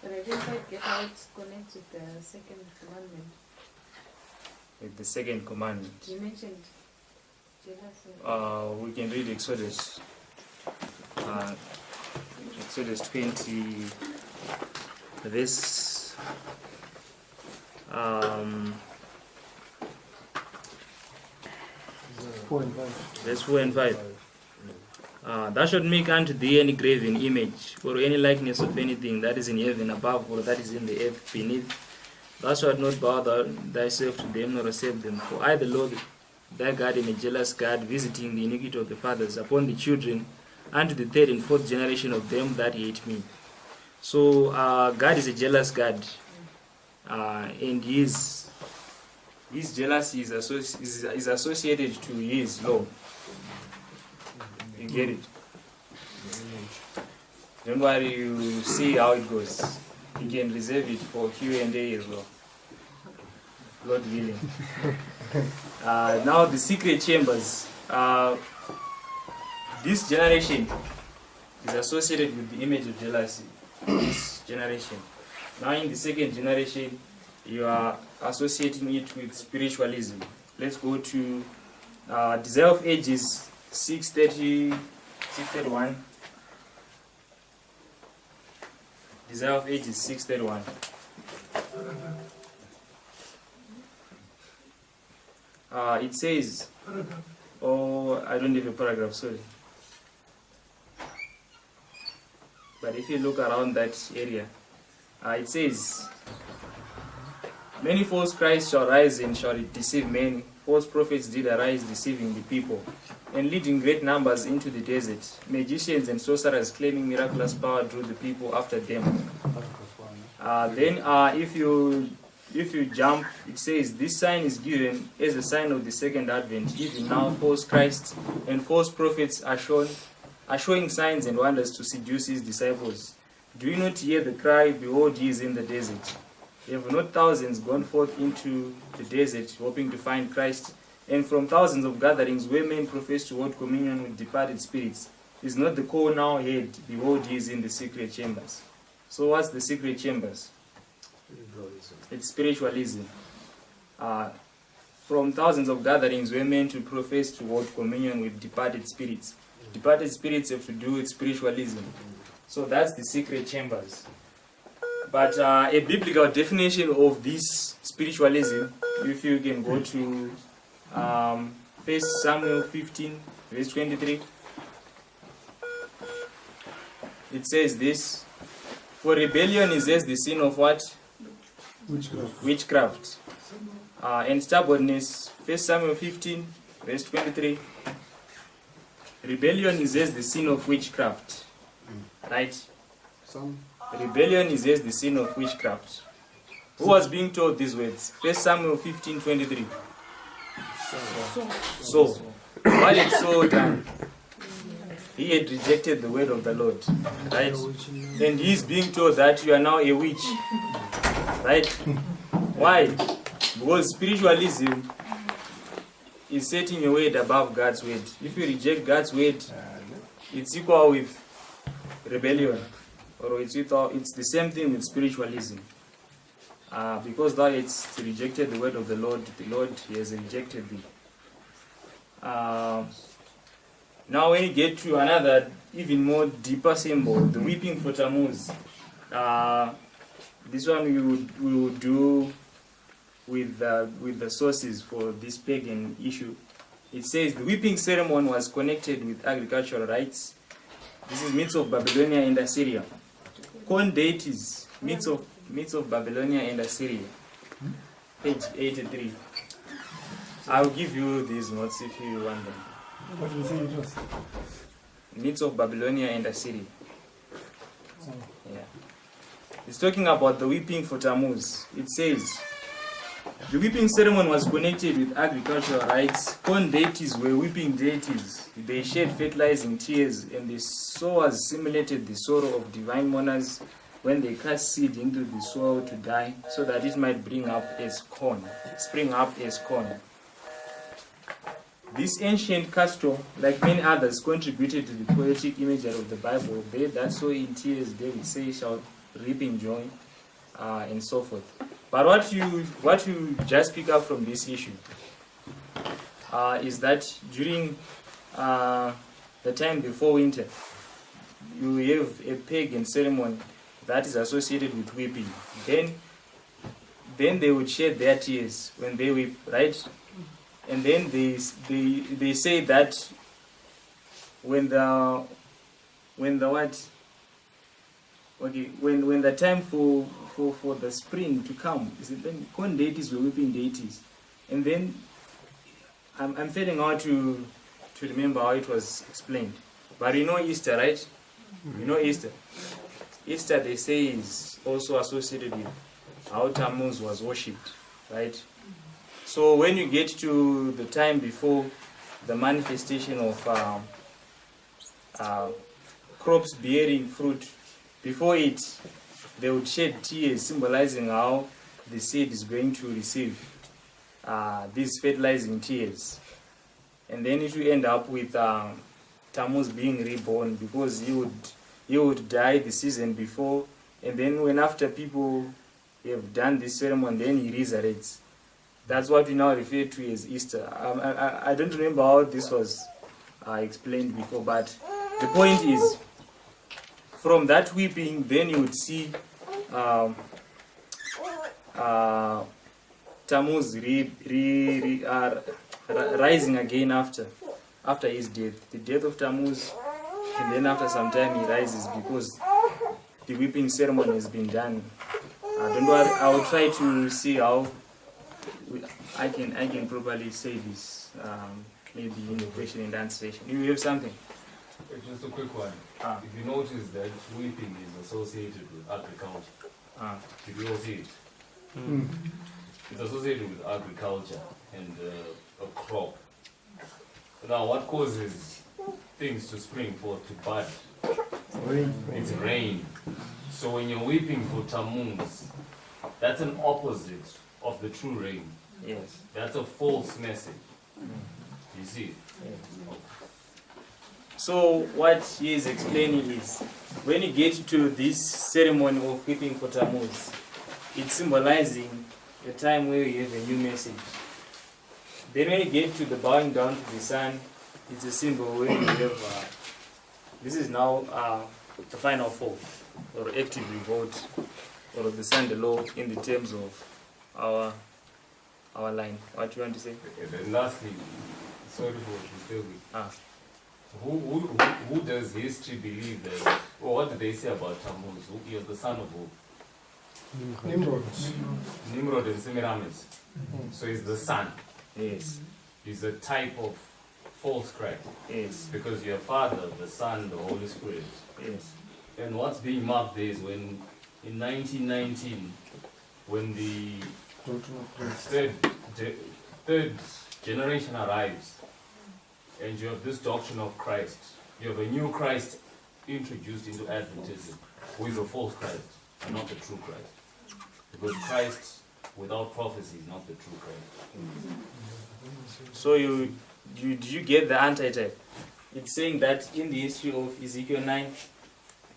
But I didn't quite get how it connects with the second commandment. With the second commandment. You mentioned jealousy. We can read Exodus. Exodus 20, this. Verse 4 and 5. Thou shalt make unto thee any graven image, or any likeness of anything that is in heaven above, or that is in the earth beneath. Thou shalt not bow thyself to them, nor accept them. For I, the Lord thy God, am a jealous God, visiting the iniquity of the fathers upon the children, unto the third and fourth generation of them that hate me. So God is a jealous God, and his jealousy is associated to his law. You get it? Don't worry, you see how it goes. You can reserve it for Q&A as well. Lord willing. Now the secret chambers. This generation is associated with the image of jealousy. This generation. Now in the second generation, you are associating it with spiritualism. Let's go to Desire of Ages 631. Desire of Ages 631. It says, I don't have a paragraph, sorry. But if you look around that area, it says, many false Christs shall rise and shall deceive many. False prophets did arise, deceiving the people, and leading great numbers into the desert. Magicians and sorcerers claiming miraculous power drew the people after them. Then if you jump, it says, this sign is given as a sign of the second advent. Even now false Christs and false prophets are showing signs and wonders to seduce his disciples. Do you not hear the cry, behold, he is in the desert? Have not thousands gone forth into the desert, hoping to find Christ? And from thousands of gatherings where men profess to hold communion with departed spirits, is not the call now heard, behold, he is in the secret chambers? So what's the secret chambers? It's spiritualism. From thousands of gatherings where men to profess to hold communion with departed spirits. Departed spirits have to do with spiritualism. So that's the secret chambers. But a biblical definition of this spiritualism, if you can go to 1 Samuel 15, verse 23, it says this, for rebellion is as the sin of what? Witchcraft. Witchcraft. and stubbornness. 1 Samuel 15, verse 23. Rebellion is as the sin of witchcraft. Right? Rebellion is as the sin of witchcraft. Who was being told these words? 1 Samuel 15, 23. So, what had Saul done? He had rejected the word of the Lord. Right? And he is being told that you are now a witch. Right? Why? Because spiritualism is setting your word above God's word. If you reject God's word, it's equal with rebellion. Or it's the same thing with spiritualism. Because thou hast rejected the word of the Lord has rejected thee. Now when you get to another even more deeper symbol, the weeping for Tammuz. This one we would do with the sources for this pagan issue. It says the weeping ceremony was connected with agricultural rites. This is myths of Babylonia and Assyria. Corn deities, myths of Babylonia and Assyria. Page 83. I'll give you these notes if you want them. What do you say it was? Myths of Babylonia and Assyria. Yeah. It's talking about the weeping for Tammuz. It says, the weeping ceremony was connected with agricultural rites. Corn deities were weeping deities. They shed fertilizing tears, and the sowers simulated the sorrow of divine mourners when they cast seed into the soil to die, so that it might spring up as corn. This ancient custom, like many others, contributed to the poetic imagery of the Bible. They that sow in tears, they would say, shall reap in joy, and so forth. But what you just pick up from this issue is that during the time before winter, you have a pagan ceremony that is associated with weeping. Then they would shed their tears when they weep, right? And then they say that when the time for the spring to come, is it then corn deities were weeping deities. And then I'm failing out to remember how it was explained. But you know Easter, right? You know Easter. Easter, they say, is also associated with how Tammuz was worshipped, right? So when you get to the time before the manifestation of crops bearing fruit, before it, they would shed tears, symbolizing how the seed is going to receive these fertilizing tears. And then it will end up with Tammuz being reborn, because he would die the season before, and then when after people have done this ceremony, then he resurrects. That's what we now refer to as Easter. I don't remember how this was explained before, but the point is, from that weeping, then you would see Tammuz rising again after his death. The death of Tammuz, and then after some time he rises because the weeping ceremony has been done. Don't worry, I will try to see how I can properly say this, maybe in the question and answer session. You have something? Just a quick one. If you notice that weeping is associated with agriculture, did you all see it? It's associated with agriculture and a crop. Now, what causes things to spring forth, to bud? Rain. It's rain. So when you're weeping for Tammuz, that's an opposite of the true rain. Yes. That's a false message. You see? Yes. So what he is explaining is, when you get to this ceremony of weeping for Tammuz, it's symbolizing a time where you have a new message. Then when you get to the bowing down to the sun, it's a symbol where you have, this is now the final fall, or active revolt, or the sun, the law, in the terms of our line. What do you want to say? And lastly, sorry for disturbing. Who does history believe that, or what do they say about Tammuz? He was the son of who? Nimrod and Semiramis. So he's the son. Yes. He's a type of false Christ. Yes. Because your Father, the Son, the Holy Spirit. Yes. And what's being marked there is when, in 1919, when the third generation arrives, and you have this doctrine of Christ, you have a new Christ introduced into Adventism, who is a false Christ, and not the true Christ. Because Christ without prophecy is not the true Christ. So do you get the antitype? It's saying that in the history of Ezekiel 9,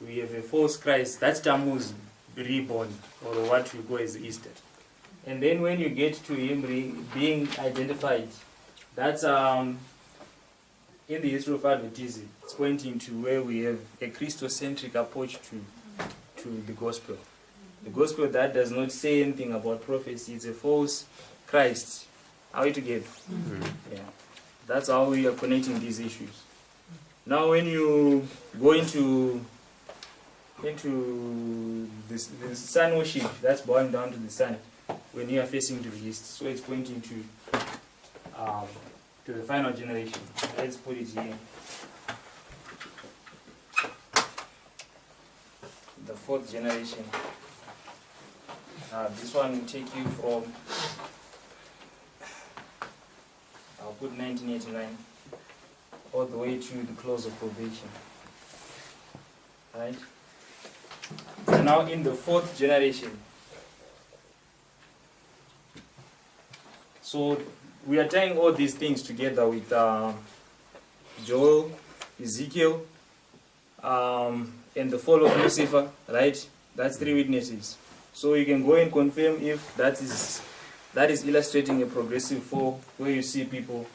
we have a false Christ. That's Tammuz reborn, or what we call as Easter. And then when you get to him being identified, that's in the history of Adventism. It's pointing to where we have a Christocentric approach to the gospel. The gospel that does not say anything about prophecy is a false Christ. Are we together? Yeah. That's how we are connecting these issues. Now when you go into the sun worship, that's bowing down to the sun when you are facing to the east. So it's pointing to the final generation. Let's put it here. The fourth generation. This one will take you from, I'll put 1989, all the way to the close of probation. Right? So now in the fourth generation. So we are tying all these things together with Joel, Ezekiel, and the fall of Lucifer, right? That's 3 witnesses. So you can go and confirm if that is illustrating a progressive fall where you see people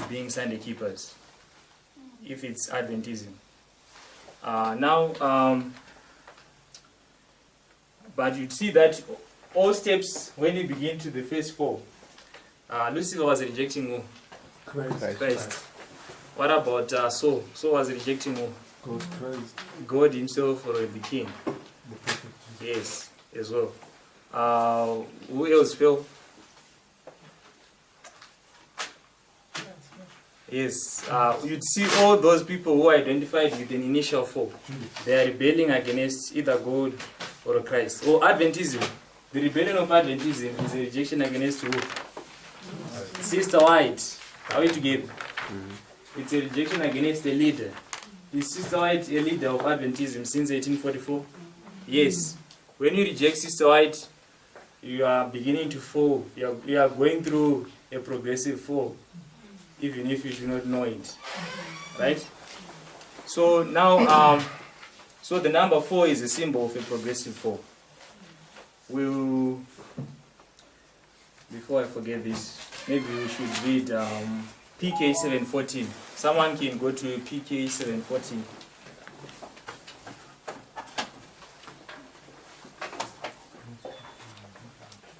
being Sunday keepers, if it's Adventism. But you see that all steps, when you begin to the first 4, Lucifer was rejecting who? Christ. What about Saul? Saul was rejecting who? God himself, or the king. Yes, as well. Who else fell? Yes, you'd see all those people who are identified with an initial 4. They are rebelling against either God or Christ. Or Adventism. The rebellion of Adventism is a rejection against who? Sister White. Are we together? It's a rejection against a leader. Is Sister White a leader of Adventism since 1844? Yes. When you reject Sister White, you are beginning to fall. You are going through a progressive fall, even if you do not know it. Right? So now, so the number 4 is a symbol of a progressive fall. Before I forget this, maybe we should read PK 714. Someone can go to PK 714.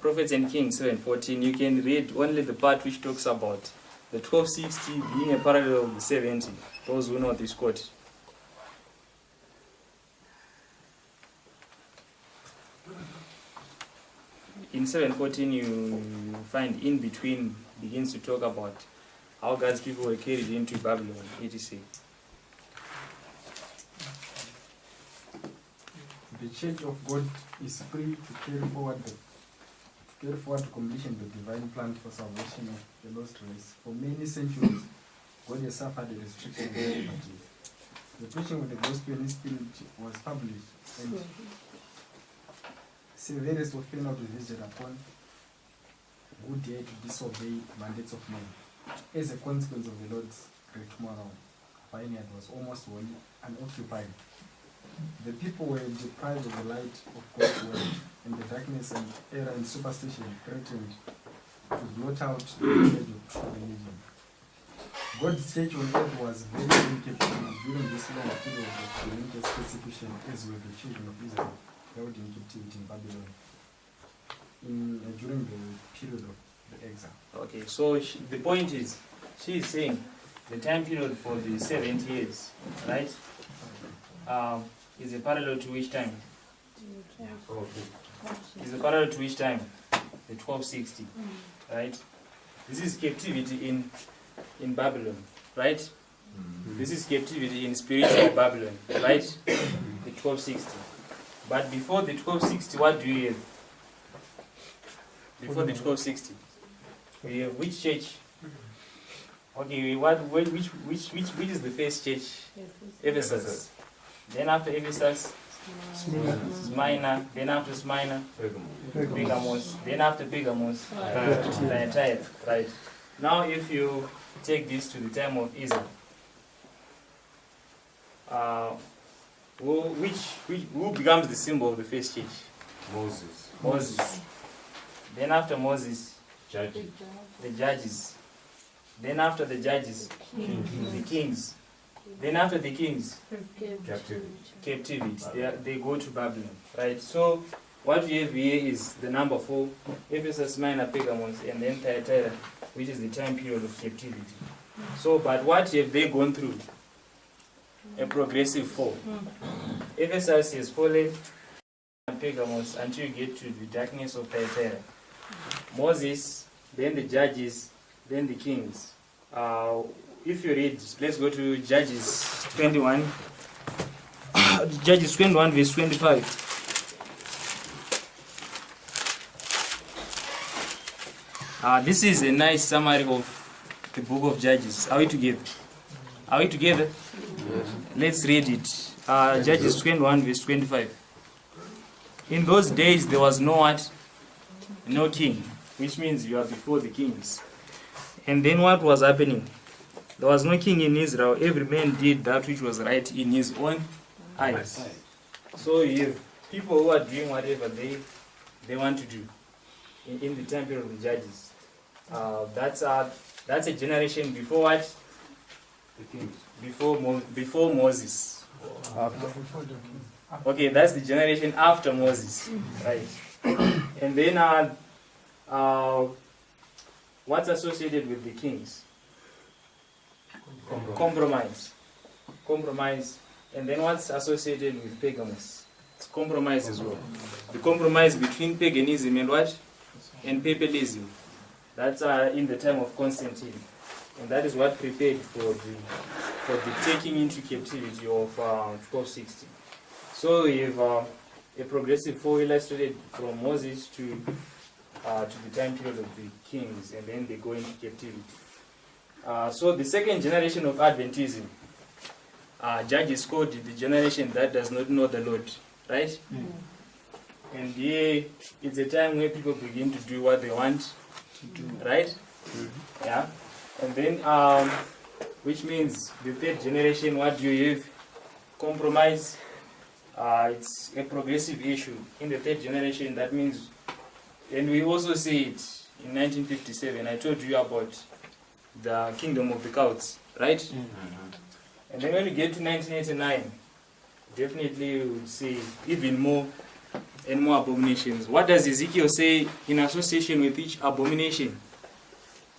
Prophets and Kings 714. You can read only the part which talks about the 1260 being a parallel of the 70. Those who know this quote. In 714 you find in between begins to talk about how God's people were carried into Babylon, etc. The Church of God is free to carry forward to completion the divine plan for salvation of the lost race. For many centuries, God has suffered a restriction of liberties. The preaching of the gospel in spirit was published, and severest of penalties visited upon who dare to disobey mandates of men. As a consequence of the Lord's great moral vineyard was almost wholly unoccupied. The people were deprived of the light of God's word, and the darkness and error and superstition threatened to blot out the message of true religion. God's church on earth was very incapable during this long period of relentless persecution, as were the children of Israel held in captivity in Babylon during the period of the exile. Okay, so the point is, she is saying the time period for the 70 years, right, is a parallel to which time? is a parallel to which time? The 1260, right? This is captivity in Babylon, right? This is captivity in spiritual Babylon, right? The 1260. But before the 1260, what do you have? Before the 1260, we have which church? Okay, which is the first church? Ephesus. Then after Ephesus, Smyrna. Then after Smyrna, Pergamos. Then after Pergamos, Thyatira. Right. Now, if you take this to the time of Israel, who becomes the symbol of the first church? Moses. Then after Moses, the judges. Then after the judges, the kings. Then after the kings, captivity. They go to Babylon, right? So what we have here is the number 4, Ephesus, Smyrna, Pergamos, and then Thyatira, which is the time period of captivity. So, but what have they gone through? A progressive fall. Ephesus has fallen, and Pergamos, until you get to the darkness of Thyatira. Moses, then the judges, then the kings. If you read, let's go to Judges 21. Judges 21 verse 25. This is a nice summary of the book of Judges. Are we together? Are we together? Yes. Let's read it. Judges 21 verse 25. In those days there was no what? No king, which means you are before the kings. And then what was happening? There was no king in Israel. Every man did that which was right in his own eyes. So you have people who are doing whatever they want to do in the time period of the judges. That's a generation before what? The kings. Before Moses. Okay, that's the generation after Moses, right? And then what's associated with the kings? Compromise. And then what's associated with Pergamos? It's compromise as well. The compromise between paganism and what? And papalism. That's in the time of Constantine. And that is what prepared for the taking into captivity of 1260. So we have a progressive fall illustrated from Moses to the time period of the kings, and then they go into captivity. So the second generation of Adventism, Judges called the generation that does not know the Lord, right? And here it's a time where people begin to do what they want to do, right? Yeah. And then, which means the third generation, what do you have? Compromise. It's a progressive issue. In the third generation, that means, and we also see it in 1957. I told you about the kingdom of the cows, right? And then when we get to 1989, definitely we would see even more and more abominations. What does Ezekiel say in association with each abomination?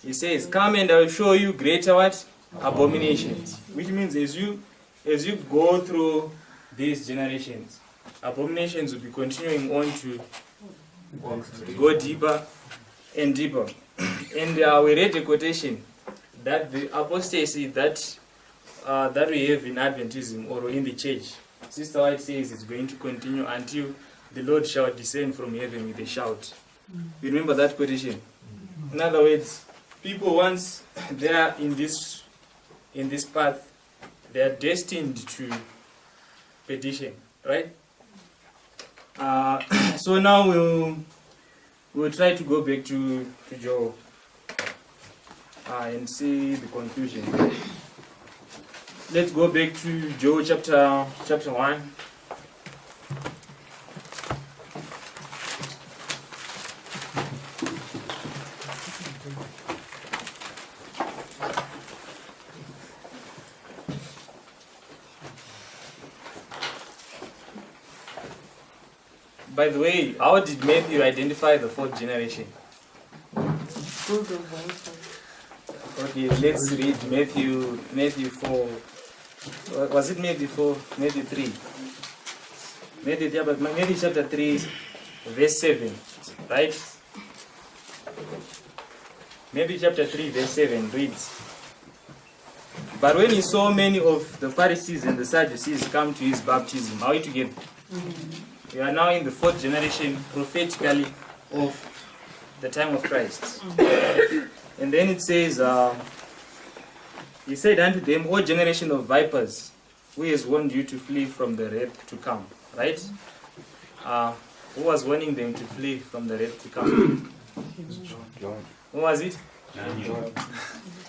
He says, "Come and I will show you greater what? Abominations." Which means as you go through these generations, abominations will be continuing on to go deeper and deeper. And we read a quotation that the apostasy that we have in Adventism or in the church, Sister White says it's going to continue until the Lord shall descend from heaven with a shout. You remember that quotation? In other words, people once they are in this path, they are destined to perdition, right? So now we'll try to go back to Job and see the conclusion. Let's go back to Job chapter 1. By the way, how did Matthew identify the fourth generation? Okay, let's read Matthew 4. Was it Matthew 4? Matthew 3. Matthew chapter 3, verse 7, right? Matthew chapter 3, verse 7 reads, "But when he saw many of the Pharisees and the Sadducees come to his baptism," are we together? We are now in the 4th generation prophetically of the time of Christ. And then it says, he said unto them, "O generation of vipers, who has warned you to flee from the wrath to come?" Right? Who was warning them to flee from the wrath to come? John. Who was it? Daniel.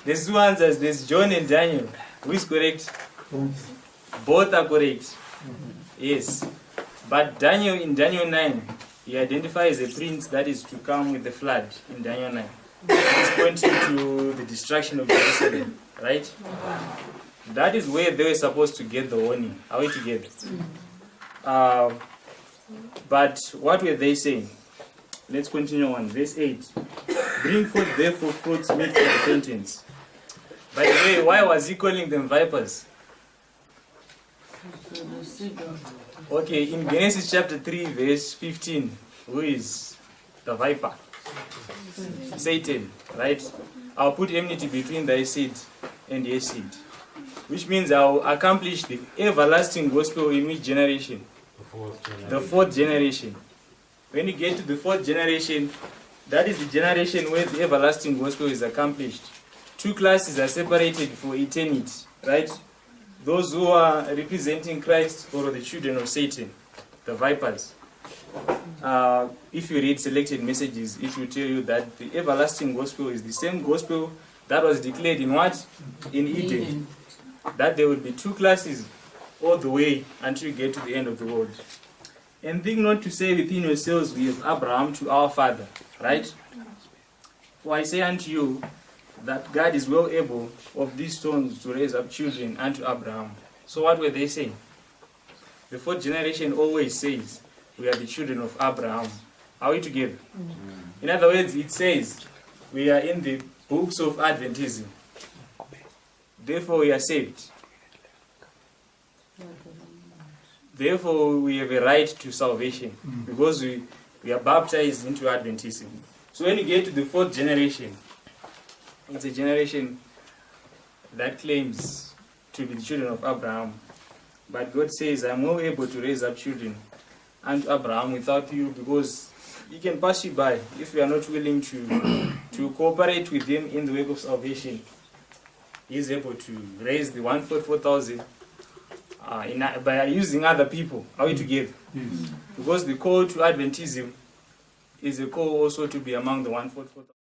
There's two answers. There's John and Daniel. Who is correct? Both are correct. Yes. But Daniel, in Daniel 9, he identifies a prince that is to come with the flood in Daniel 9. He's pointing to the destruction of Jerusalem. Right? That is where they were supposed to get the warning. Are we together? But what were they saying? Let's continue on. Verse 8. "Bring forth therefore fruits meet for repentance." By the way, why was he calling them vipers? Okay, in Genesis chapter 3, verse 15, who is the viper? Satan, right? "I'll put enmity between thy seed and your seed." Which means I'll accomplish the everlasting gospel in which generation? The 4th generation. When you get to the 4th generation, that is the generation where the everlasting gospel is accomplished. Two classes are separated for eternity, right? Those who are representing Christ or the children of Satan, the vipers. If you read selected messages, it will tell you that the everlasting gospel is the same gospel that was declared in what? In Eden. That there will be two classes all the way until you get to the end of the world. "And think not to say within yourselves, we have Abraham to our father," right? "For I say unto you, that God is well able of these stones to raise up children unto Abraham." So what were they saying? The 4th generation always says, we are the children of Abraham. Are we together? In other words, it says, we are in the books of Adventism. Therefore we are saved. Therefore we have a right to salvation, because we are baptized into Adventism. So when you get to the 4th generation, it's a generation that claims to be the children of Abraham. But God says, "I'm well able to raise up children unto Abraham without you, because he can pass you by if you are not willing to cooperate with him in the work of salvation." He is able to raise the 144,000 by using other people. Are we together? Yes. Because the call to Adventism is a call also to be among the 144,000.